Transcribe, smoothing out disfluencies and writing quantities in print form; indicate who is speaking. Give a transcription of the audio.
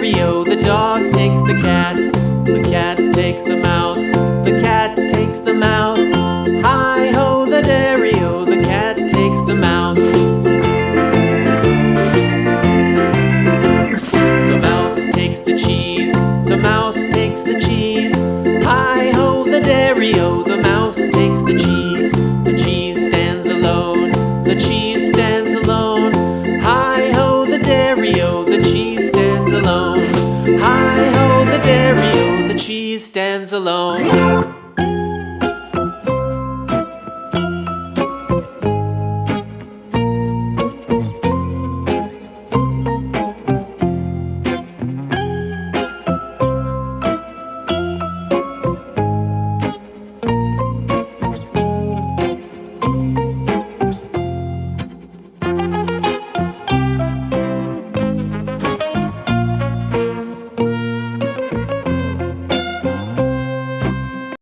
Speaker 1: dairy-o, the dog takes the cat. The cat takes the mouse. The cat takes the mouse. Hi-ho, the dairy-o, the cat takes the mouse. The mouse takes the cheese. The mouse takes the cheese. Hi-ho, the dairy-o, the mouse takes the cheese. The cheese stands alone. The cheese stands alone. Hi-ho, the dairy-o, the cheese stands alone. Hi-ho, the dairy-o, the cheese stands alone.